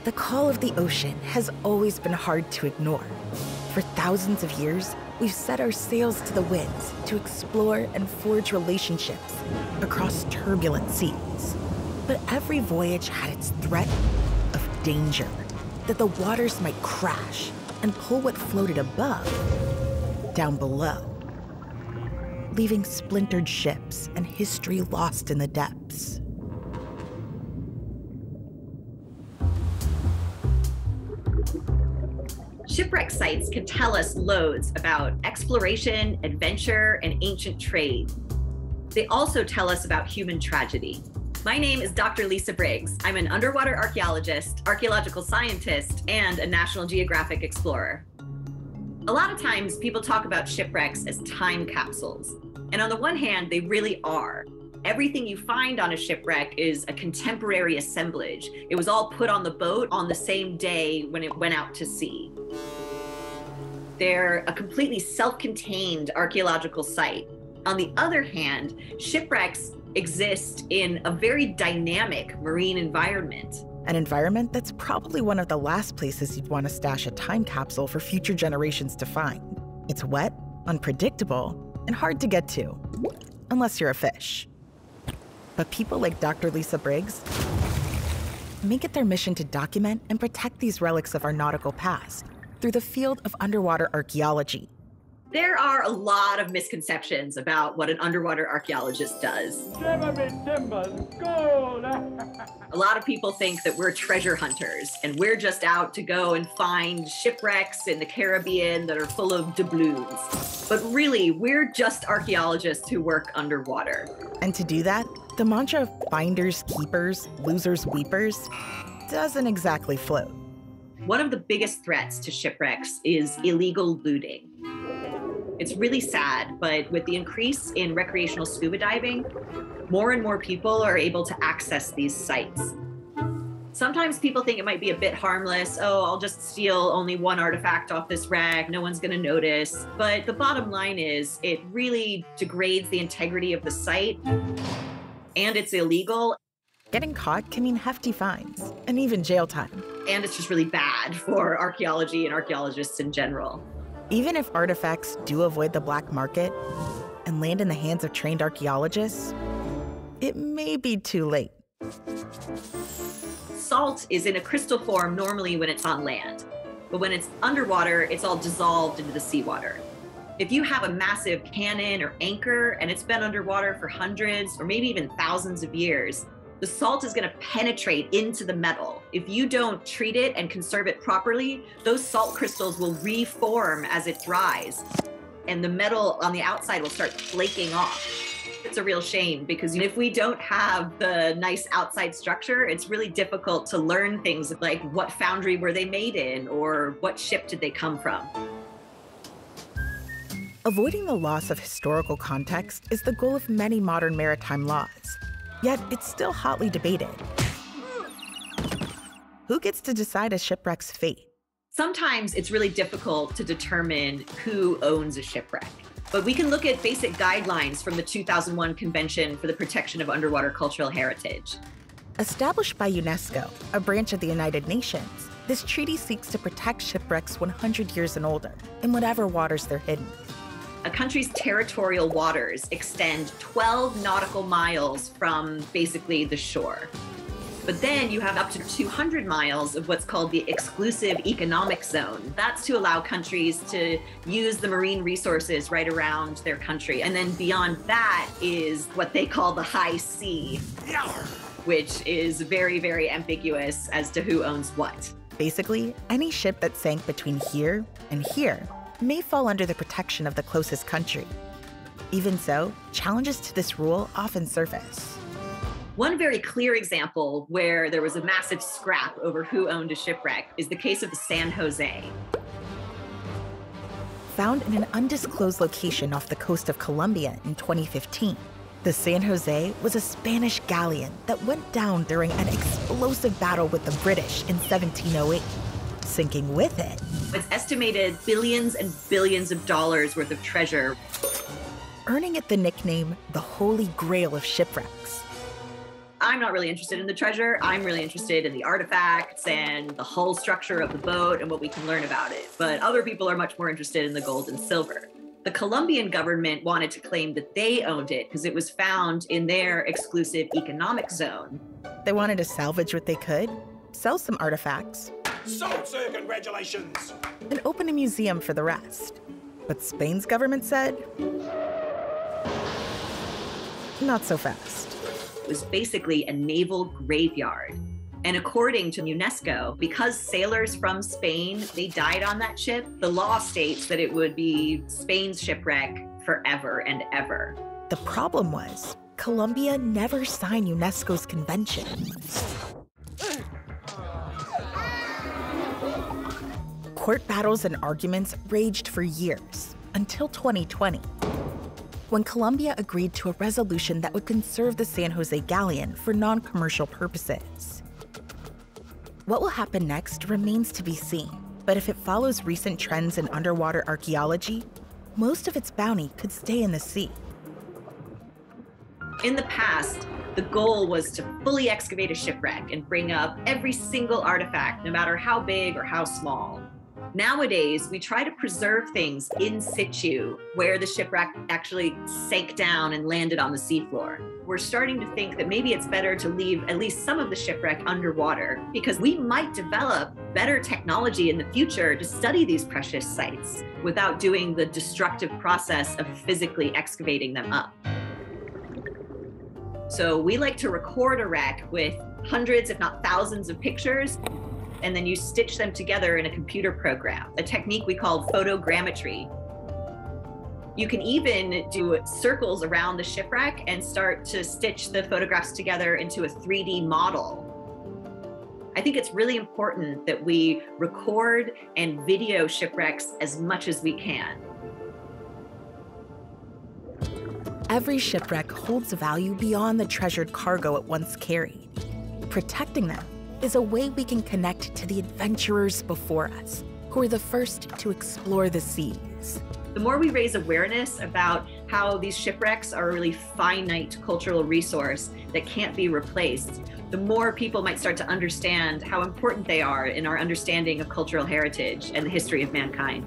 The call of the ocean has always been hard to ignore. For thousands of years, we've set our sails to the winds to explore and forge relationships across turbulent seas. But every voyage had its threat of danger, that the waters might crash and pull what floated above down below, leaving splintered ships and history lost in the depths. Shipwreck sites can tell us loads about exploration, adventure, and ancient trade. They also tell us about human tragedy. My name is Dr. Lisa Briggs. I'm an underwater archaeologist, archaeological scientist, and a National Geographic explorer. A lot of times people talk about shipwrecks as time capsules. And on the one hand, they really are. Everything you find on a shipwreck is a contemporary assemblage. It was all put on the boat on the same day when it went out to sea. They're a completely self-contained archaeological site. On the other hand, shipwrecks exist in a very dynamic marine environment. An environment that's probably one of the last places you'd want to stash a time capsule for future generations to find. It's wet, unpredictable, and hard to get to, unless you're a fish. But people like Dr. Lisa Briggs make it their mission to document and protect these relics of our nautical past through the field of underwater archaeology. There are a lot of misconceptions about what an underwater archaeologist does. A lot of people think that we're treasure hunters and we're just out to go and find shipwrecks in the Caribbean that are full of doubloons. But really, we're just archaeologists who work underwater. And to do that, the mantra of finders keepers, losers weepers doesn't exactly float. One of the biggest threats to shipwrecks is illegal looting. It's really sad, but with the increase in recreational scuba diving, more and more people are able to access these sites. Sometimes people think it might be a bit harmless. Oh, I'll just steal only one artifact off this wreck. No one's gonna notice. But the bottom line is it really degrades the integrity of the site, and it's illegal. Getting caught can mean hefty fines and even jail time. And it's just really bad for archaeology and archaeologists in general. Even if artifacts do avoid the black market and land in the hands of trained archaeologists, it may be too late. Salt is in a crystal form normally when it's on land, but when it's underwater, it's all dissolved into the seawater. If you have a massive cannon or anchor and it's been underwater for hundreds or maybe even thousands of years, the salt is going to penetrate into the metal. If you don't treat it and conserve it properly, those salt crystals will reform as it dries, and the metal on the outside will start flaking off. It's a real shame because if we don't have the nice outside structure, it's really difficult to learn things like what foundry were they made in or what ship did they come from. Avoiding the loss of historical context is the goal of many modern maritime laws. Yet it's still hotly debated. Who gets to decide a shipwreck's fate? Sometimes it's really difficult to determine who owns a shipwreck. But we can look at basic guidelines from the 2001 Convention for the Protection of Underwater Cultural Heritage. Established by UNESCO, a branch of the United Nations, this treaty seeks to protect shipwrecks 100 years and older in whatever waters they're hidden. A country's territorial waters extend 12 nautical miles from basically the shore. But then you have up to 200 miles of what's called the exclusive economic zone. That's to allow countries to use the marine resources right around their country. And then beyond that is what they call the high sea, which is very, very ambiguous as to who owns what. Basically, any ship that sank between here and here may fall under the protection of the closest country. Even so, challenges to this rule often surface. One very clear example where there was a massive scrap over who owned a shipwreck is the case of the San Jose. Found in an undisclosed location off the coast of Colombia in 2015, the San Jose was a Spanish galleon that went down during an explosive battle with the British in 1708. Sinking with it, it's estimated billions and billions of dollars worth of treasure, earning it the nickname the Holy Grail of shipwrecks. I'm not really interested in the treasure. I'm really interested in the artifacts and the hull structure of the boat and what we can learn about it. But other people are much more interested in the gold and silver. The Colombian government wanted to claim that they owned it because it was found in their exclusive economic zone. They wanted to salvage what they could, sell some artifacts, Salt, sir, congratulations! and open a museum for the rest. But Spain's government said, not so fast. It was basically a naval graveyard. And according to UNESCO, because sailors from Spain, they died on that ship, the law states that it would be Spain's shipwreck forever and ever. The problem was, Colombia never signed UNESCO's convention. Court battles and arguments raged for years, until 2020, when Colombia agreed to a resolution that would conserve the San Jose galleon for non-commercial purposes. What will happen next remains to be seen, but if it follows recent trends in underwater archaeology, most of its bounty could stay in the sea. In the past, the goal was to fully excavate a shipwreck and bring up every single artifact, no matter how big or how small. Nowadays, we try to preserve things in situ, where the shipwreck actually sank down and landed on the seafloor. We're starting to think that maybe it's better to leave at least some of the shipwreck underwater, because we might develop better technology in the future to study these precious sites without doing the destructive process of physically excavating them up. So we like to record a wreck with hundreds, if not thousands, of pictures, and then you stitch them together in a computer program, a technique we call photogrammetry. You can even do circles around the shipwreck and start to stitch the photographs together into a 3D model. I think it's really important that we record and video shipwrecks as much as we can. Every shipwreck holds value beyond the treasured cargo it once carried. Protecting them is a way we can connect to the adventurers before us, who were the first to explore the seas. The more we raise awareness about how these shipwrecks are a really finite cultural resource that can't be replaced, the more people might start to understand how important they are in our understanding of cultural heritage and the history of mankind.